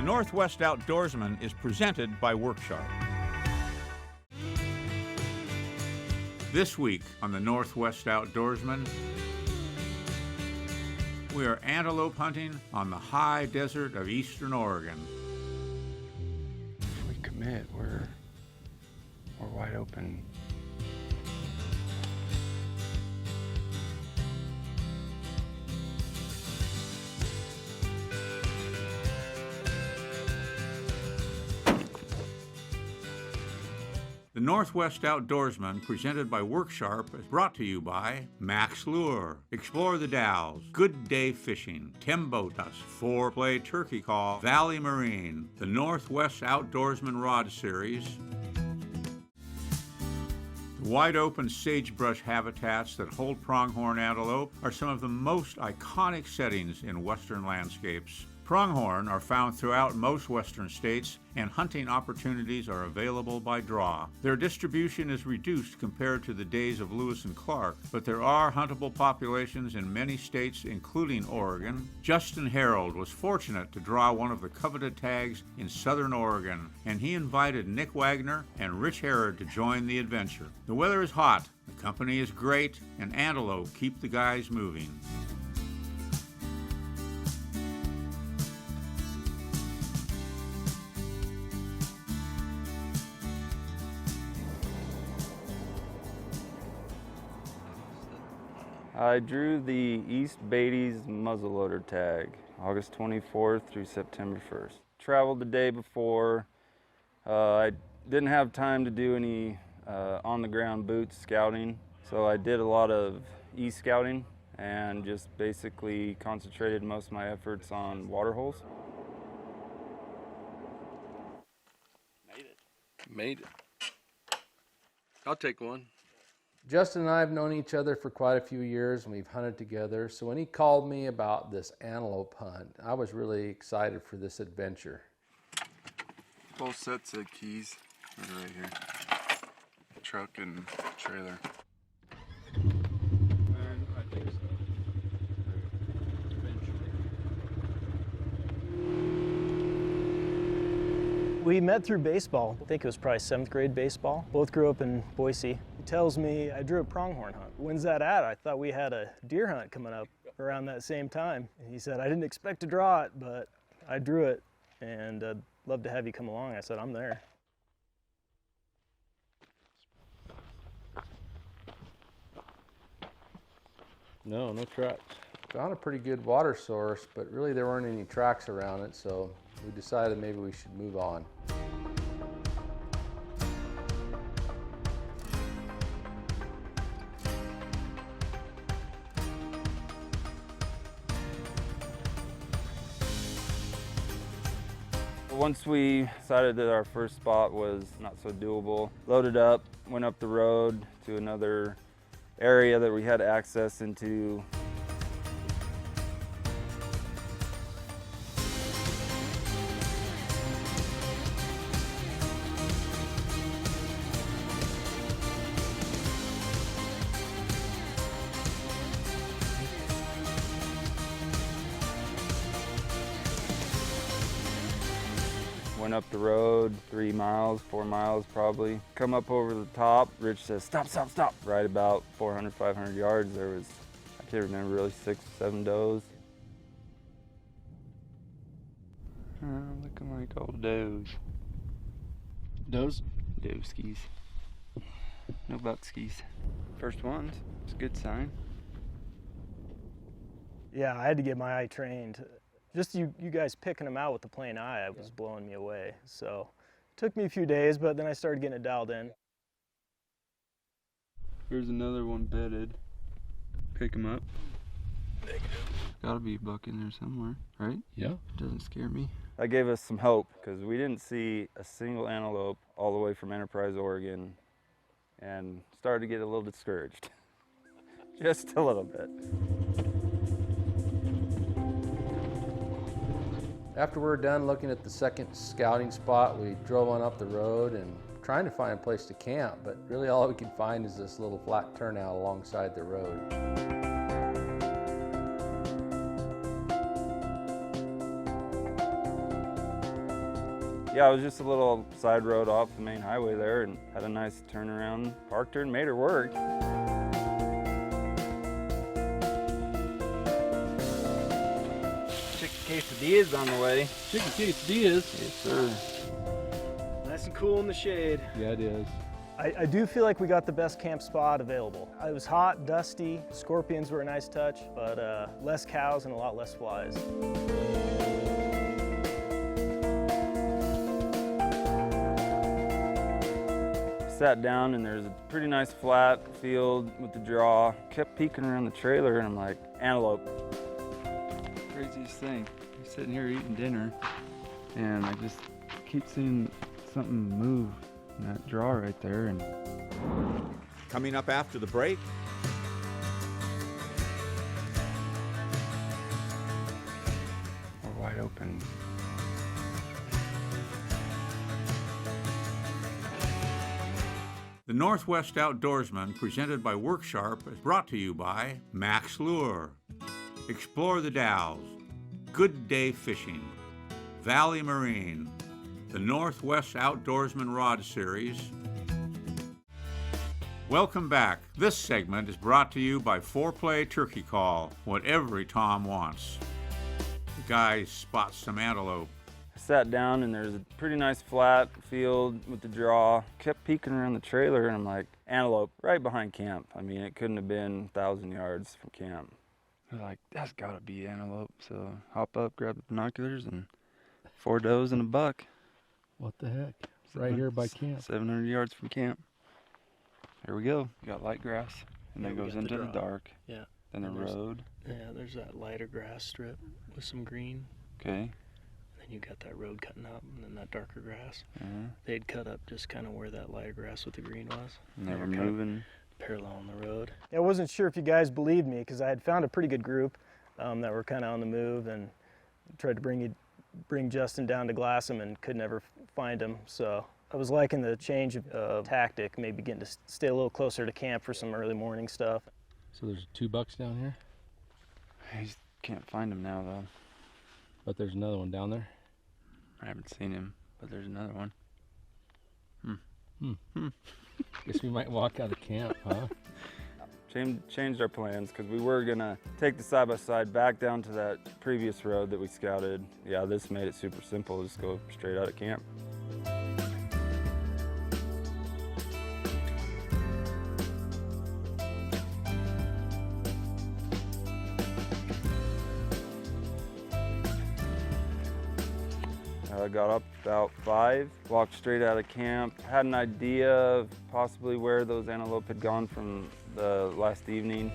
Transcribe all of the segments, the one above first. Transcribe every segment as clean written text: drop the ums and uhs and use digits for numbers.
Northwest Outdoorsman is presented by Worksharp. This week on the Northwest Outdoorsman, we are antelope hunting on the high desert of eastern Oregon. If we commit, we're wide open. The Northwest Outdoorsman, presented by Worksharp, is brought to you by Max Lure, Explore the Dalles, Good Day Fishing, Timbo Dust, 4-Play Turkey Call, Valley Marine, the Northwest Outdoorsman Rod Series. The wide open sagebrush habitats that hold pronghorn antelope are some of the most iconic settings in western landscapes. Pronghorn are found throughout most western states, and hunting opportunities are available by draw. Their distribution is reduced compared to the days of Lewis and Clark, but there are huntable populations in many states, including Oregon. Justin Herold was fortunate to draw one of the coveted tags in southern Oregon, and he invited Nick Wagner and Rich Harrod to join the adventure. The weather is hot, the company is great, and antelope keep the guys moving. I drew the East Beatty's muzzleloader tag, August 24th through September 1st. Traveled the day before. I didn't have time to do any on-the-ground boots scouting, so I did a lot of e-scouting and just basically concentrated most of my efforts on water holes. Made it. I'll take one. Justin and I have known each other for quite a few years, and we've hunted together. So when he called me about this antelope hunt, I was really excited for this adventure. Both sets of keys are right here. Truck and trailer. I think so. We met through baseball. I think it was probably 7th grade baseball. Both grew up in Boise. He tells me I drew a pronghorn hunt. When's that at? I thought we had a deer hunt coming up around that same time. And he said, I didn't expect to draw it, but I drew it, and I'd love to have you come along. I said, I'm there. No tracks. Found a pretty good water source, but really there weren't any tracks around it, so we decided maybe we should move on. Once we decided that our first spot was not so doable, loaded up, went up the road to another area that we had access into. Went up the road 3 miles, 4 miles probably. Come up over the top, Rich says, stop, stop, stop. Right about 400, 500 yards, there was, I can't remember, really 6, 7 does. Looking like old does. Does? Doe skis. No buck skis. First ones, it's a good sign. Yeah, I had to get my eye trained. Just you guys picking them out with the plain eye was blowing me away. So it took me a few days, but then I started getting it dialed in. Here's another one bedded. Pick him up. Negative. Gotta be a buck in there somewhere, right? Yeah. Doesn't scare me. That gave us some hope because we didn't see a single antelope all the way from Enterprise, Oregon, and started to get a little discouraged. Just a little bit. After we were done looking at the second scouting spot, we drove on up the road and trying to find a place to camp, but really all we could find is this little flat turnout alongside the road. Yeah, it was just a little side road off the main highway there, and had a nice turnaround, parked her and made her work. Chicken quesadillas on the way. Chicken quesadillas. Yes, sir. Nice and cool in the shade. Yeah, it is. I do feel like we got the best camp spot available. It was hot, dusty, scorpions were a nice touch, but less cows and a lot less flies. Sat down and there's a pretty nice flat field with the draw. Kept peeking around the trailer and I'm like, antelope. Craziest thing. I'm sitting here eating dinner and I just keep seeing something move in that draw right there. And Coming up after the break, we're wide open. the Northwest Outdoorsman, presented by Worksharp, is brought to you by Max Lure, Explore the Dalles, Good Day Fishing, Valley Marine, the Northwest Outdoorsman Rod Series. Welcome back. This segment is brought to you by Foreplay Turkey Call, what every Tom wants. The guy spots some antelope. I sat down and there's a pretty nice flat field with the draw. Kept peeking around the trailer and I'm like, antelope right behind camp. I mean, it couldn't have been 1,000 yards from camp. I was like, that's gotta be antelope. So hop up, grab the binoculars, and 4 does and a buck. What the heck? Right here by camp. 700 yards from camp. Here we go. We got light grass, and Yeah, then we goes got the into the draw. dark. Yeah. Then the And there's- road. Yeah, there's that lighter grass strip with some green. Okay. And then you got that road cutting up, and then that darker grass. Uh-huh. They'd cut up just kind of where that lighter grass with the green was. And they were kinda moving. parallel on the road. I wasn't sure if you guys believed me because I had found a pretty good group that were kind of on the move and tried to bring Justin down to glass him and could never find him. So I was liking the change of tactic, maybe getting to stay a little closer to camp for some early morning stuff. So there's 2 bucks down here, I just can't find him now, though. but there's another one down there. I haven't seen him, but there's another one. Guess we might walk out of camp, huh? Changed our plans because we were gonna take the side-by-side back down to that previous road that we scouted. Yeah, this made it super simple. Just go straight out of camp. I got up about 5, walked straight out of camp, had an idea of possibly where those antelope had gone from the last evening.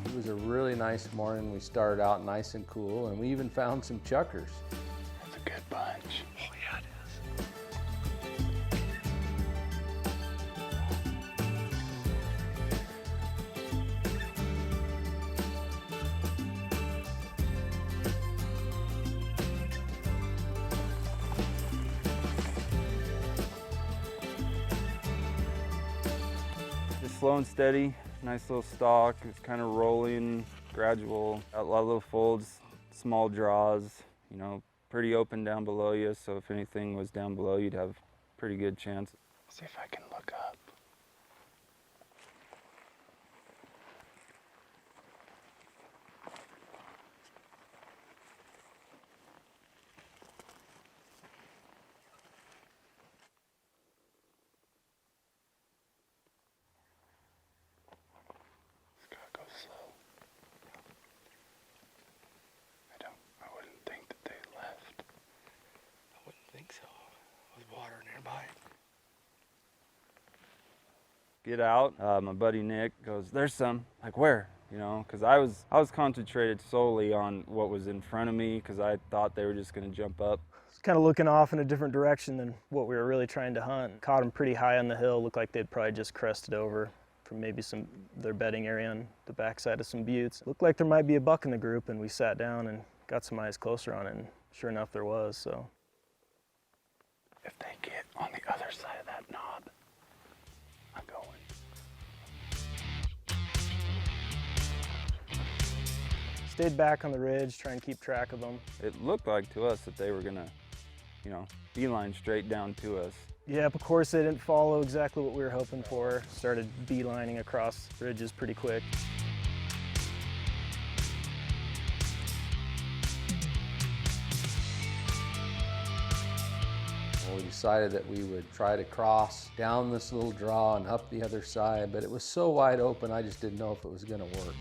It was a really nice morning. We started out nice and cool, and we even found some chuckers. That's a good bunch. Oh yeah, it is. Just slow and steady, nice little stalk. It's kind of rolling, gradual. Got a lot of little folds, small draws, you know, pretty open down below you. So if anything was down below, you'd have a pretty good chance. See if I can look up. Go slow. I wouldn't think that they left. I wouldn't think so. With water nearby. Get out. My buddy Nick goes, there's some. Like, where? You know, because I was concentrated solely on what was in front of me because I thought they were just going to jump up. It's kind of looking off in a different direction than what we were really trying to hunt. Caught them pretty high on the hill. Looked like they'd probably just crested over from maybe their bedding area on the backside of some buttes. Looked like there might be a buck in the group, and we sat down and got some eyes closer on it, and sure enough there was. So If they get on the other side of that knob, I'm going. Stayed back on the ridge, trying to keep track of them. It looked like to us that they were gonna, you know, beeline straight down to us. Yep, of course they didn't follow exactly what we were hoping for. Started beelining across ridges pretty quick. Well, we decided that we would try to cross down this little draw and up the other side, but it was so wide open I just didn't know if it was going to work.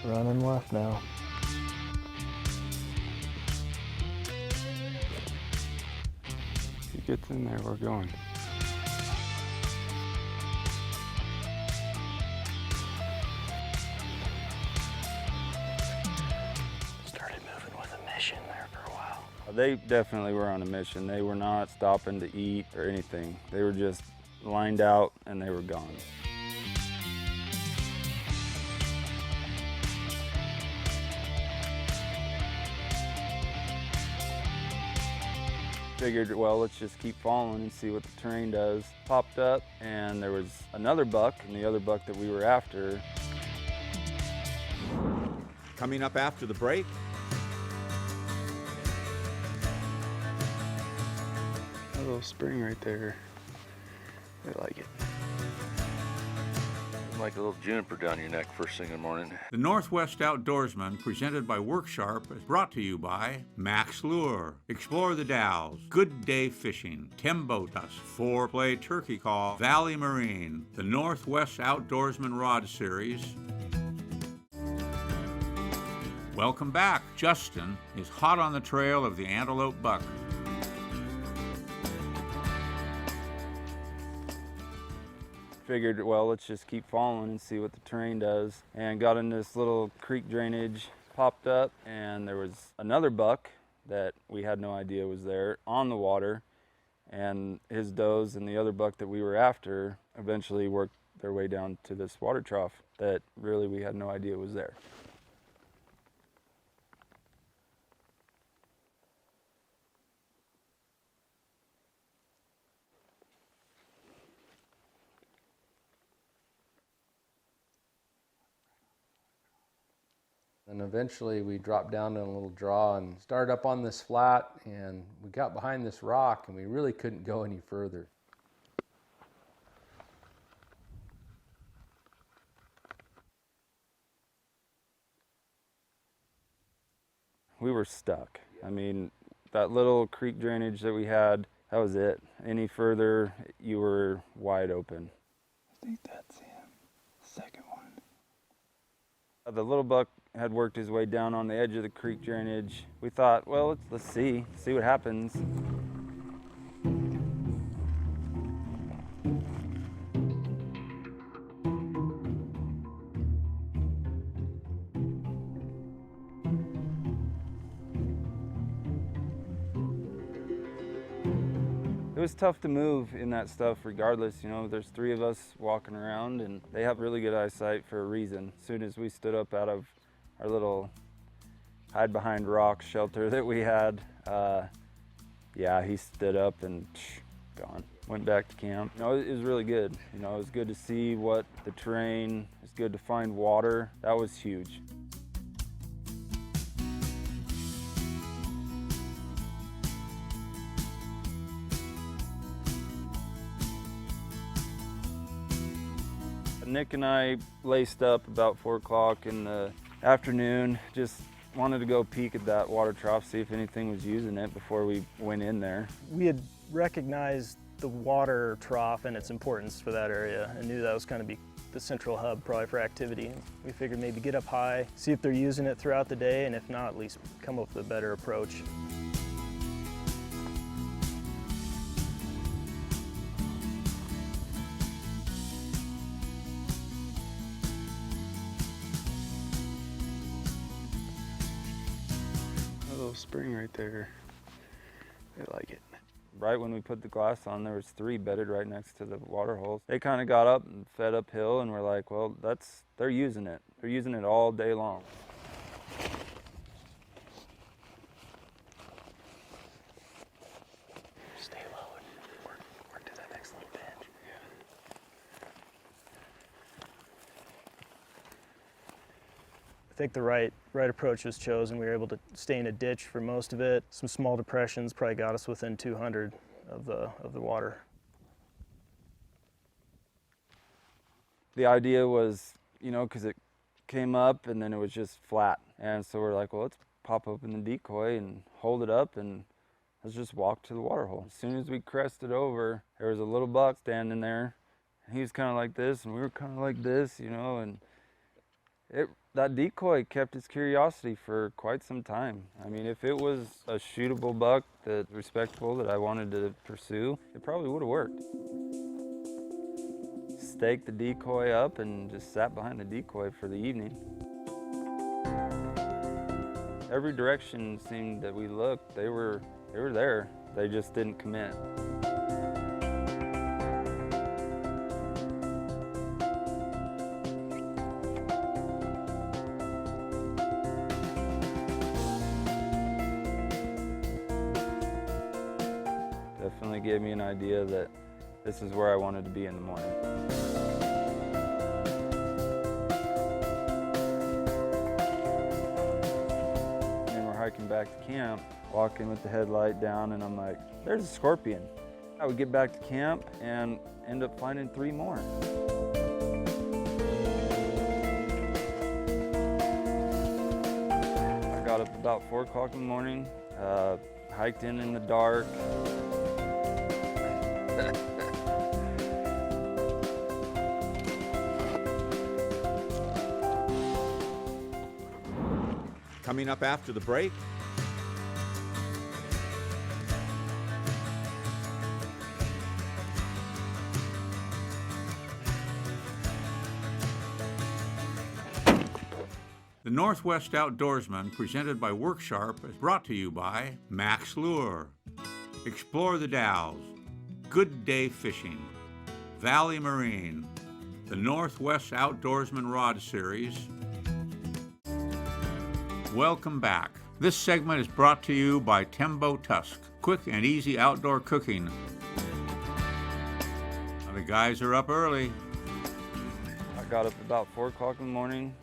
Running left now. If he gets in there, we're going. Started moving with a mission there for a while. They definitely were on a mission. They were not stopping to eat or anything. They were just lined out and they were gone. Figured, well, let's just keep following and see what the terrain does. Popped up and there was another buck, and the other buck that we were after. Coming up after the break, A little spring right there. I like it. Like a little juniper down your neck first thing in the morning. the Northwest Outdoorsman, presented by Worksharp, is brought to you by Max Lure, Explore the Dalles, Good Day Fishing, Timbo Dust, 4-Play Turkey Call, Valley Marine, the Northwest Outdoorsman Rod Series. Welcome back. Justin is hot on the trail of the antelope buck. Figured, well, let's just keep following and see what the terrain does. And got in this little creek drainage, popped up, and there was another buck that we had no idea was there on the water. And his does and the other buck that we were after eventually worked their way down to this water trough that really we had no idea was there. And eventually we dropped down in a little draw and started up on this flat, and we got behind this rock and we really couldn't go any further. We were stuck. I mean, that little creek drainage that we had, that was it. Any further, you were wide open. I think that's him. Second one. The little buck had worked his way down on the edge of the creek drainage. We thought, well, let's see what happens. It was tough to move in that stuff regardless. You know, there's 3 of us walking around and they have really good eyesight for a reason. As soon as we stood up out of our little hide behind rock shelter that we had, yeah, he stood up and gone. Went back to camp. You know, it was really good. You know, it was good to see what the terrain, it was good to find water. That was huge. Nick and I laced up about 4 o'clock in the afternoon. Just wanted to go peek at that water trough, see if anything was using it before we went in there. We had recognized the water trough and its importance for that area and knew that was going to be the central hub probably for activity. We figured maybe get up high, see if they're using it throughout the day, and if not, at least come up with a better approach. A little spring right there. I like it. Right when we put the glass on, there was 3 bedded right next to the water holes. They kind of got up and fed uphill, and we're like, well, they're using it. They're using it all day long. Stay low and work to that next little bench. think the right approach was chosen. We were able to stay in a ditch for most of it. Some small depressions probably got us within 200 of the water. The idea was, you know, because it came up and then it was just flat. And so we're like, well, let's pop open the decoy and hold it up and let's just walk to the water hole. As soon as we crested over, there was a little buck standing there. He was kind of like this and we were kind of like this, you know, and that decoy kept his curiosity for quite some time. I mean, if it was a shootable buck that's respectable that I wanted to pursue, it probably would have worked. Staked the decoy up and just sat behind the decoy for the evening. Every direction seemed that we looked, they were there. They just didn't commit. Definitely gave me an idea that this is where I wanted to be in the morning. And we're hiking back to camp, walking with the headlight down, and I'm like, there's a scorpion. I would get back to camp and end up finding 3 more. I got up about 4 o'clock in the morning, hiked in the dark. Coming up after the break, the Northwest Outdoorsman, presented by Worksharp, is brought to you by Max Lure, Explore the Dalles, Good Day Fishing, Valley Marine, the Northwest Outdoorsman Rod Series. Welcome back. This segment is brought to you by Tembo Tusk, quick and easy outdoor cooking. Now, the guys are up early. I got up about 4 o'clock in the morning,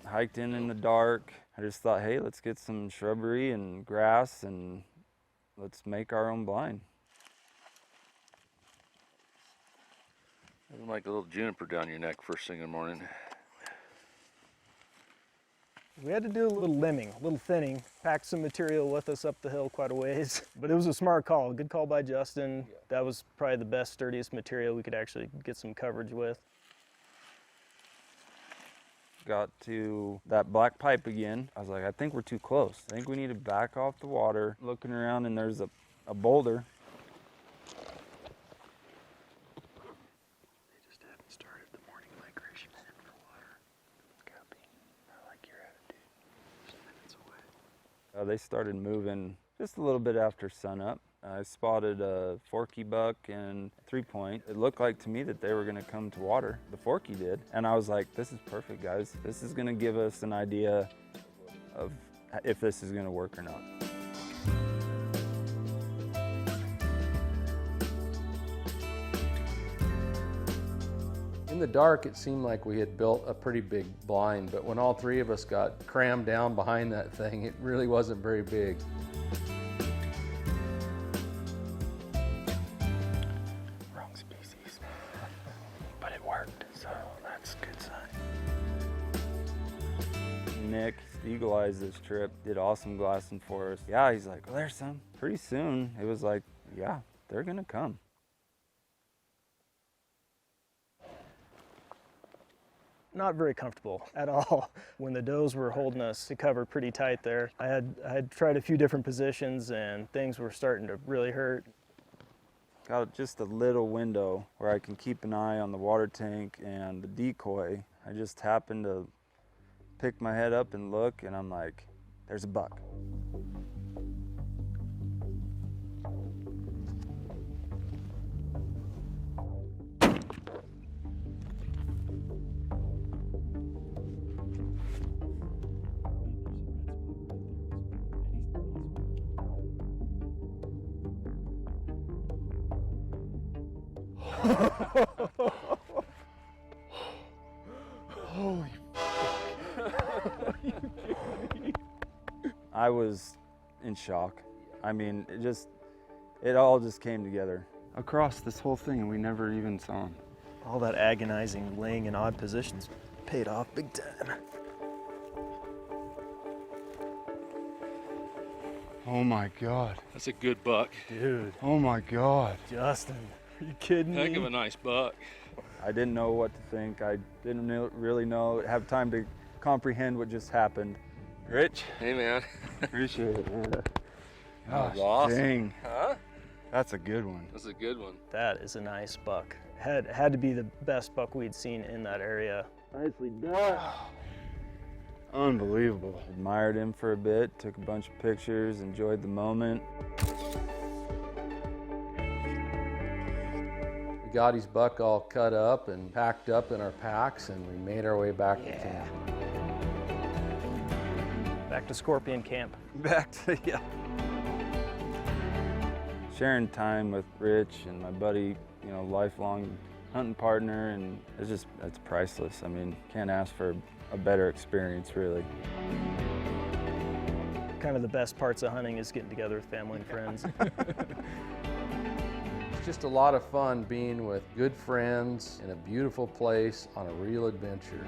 hiked in the dark. I just thought, hey, let's get some shrubbery and grass and let's make our own blind. Nothing like a little juniper down your neck first thing in the morning. We had to do a little limbing, a little thinning, packed some material with us up the hill quite a ways. But it was a smart call, good call by Justin. That was probably the best, sturdiest material we could actually get some coverage with. Got to that black pipe again. I was like, I think we're too close. I think we need to back off the water. Looking around and there's a boulder. They just haven't started the morning migration in for water. Copy. I like your attitude. Just minutes away. They started moving just a little bit after sunup. I spotted a forky buck and 3-point. It looked like to me that they were gonna come to water. The forky did. And I was like, this is perfect, guys. This is gonna give us an idea of if this is gonna work or not. In the dark, it seemed like we had built a pretty big blind, but when all 3 of us got crammed down behind that thing, it really wasn't very big. Wrong species. But it worked, so that's a good sign. Nick, Eagle Eyes this trip, did awesome glassing for us. Yeah, he's like, well, there's some. Pretty soon, it was like, yeah, they're gonna come. Not very comfortable at all. When the does were holding us to cover pretty tight there, I had tried a few different positions and things were starting to really hurt. Got just a little window where I can keep an eye on the water tank and the decoy. I just happened to pick my head up and look, and I'm like, there's a buck. Holy fuck. I was in shock. I mean, it all just came together. Across this whole thing, and we never even saw him. All that agonizing laying in odd positions paid off big time. Oh my God. That's a good buck. Dude, Oh my God. Justin, are you kidding me? Heck of a nice buck. I didn't know what to think. I didn't really have time to comprehend what just happened. Rich, Hey, man. appreciate it, man. That Gosh, was awesome. dang. Huh? That's a good one. That's a good one. That is a nice buck. Had to be the best buck we'd seen in that area. Nicely done. Unbelievable. Admired him for a bit, took a bunch of pictures, enjoyed the moment. We got his buck all cut up and packed up in our packs, and we made our way back to camp. Back to Scorpion Camp. Back to, yeah. Sharing time with Rich and my buddy, you know, lifelong hunting partner, and it's priceless. I mean, can't ask for a better experience, really. Kind of the best parts of hunting is getting together with family and friends. It's just a lot of fun being with good friends in a beautiful place on a real adventure.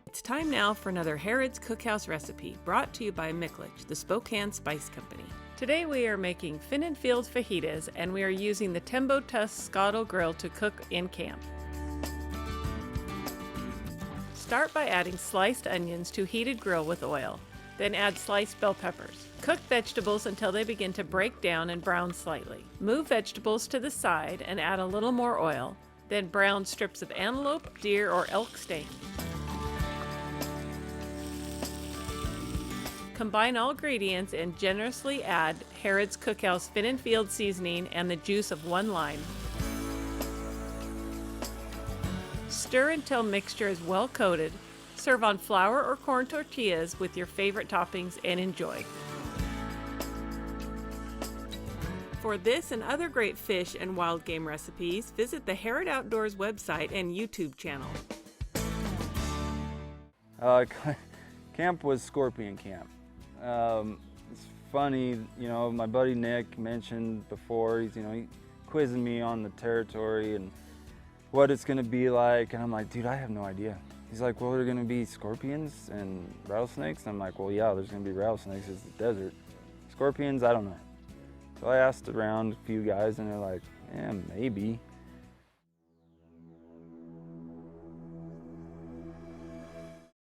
It's time now for another Harrod's Cookhouse recipe, brought to you by Mickledge, the Spokane Spice Company. Today we are making fin and field fajitas, and we are using the Tembo Tusk Scottle Grill to cook in camp. Start by adding sliced onions to heated grill with oil. Then add sliced bell peppers. Cook vegetables until they begin to break down and brown slightly. Move vegetables to the side and add a little more oil. Then brown strips of antelope, deer, or elk steak. Combine all ingredients and generously add Harrod's Cookhouse Fin and Field seasoning and the juice of 1 lime. Stir until mixture is well coated. Serve on flour or corn tortillas with your favorite toppings and enjoy. For this and other great fish and wild game recipes, visit the Harrod Outdoors website and YouTube channel. Camp was Scorpion Camp. It's funny, you know, my buddy Nick mentioned before, he's quizzing me on the territory and what it's gonna be like, and I'm like, dude, I have no idea. He's like, well, there are gonna be scorpions and rattlesnakes, and I'm like, well, yeah, there's gonna be rattlesnakes, it's the desert. Scorpions, I don't know. So I asked around a few guys, and they're like, yeah, maybe.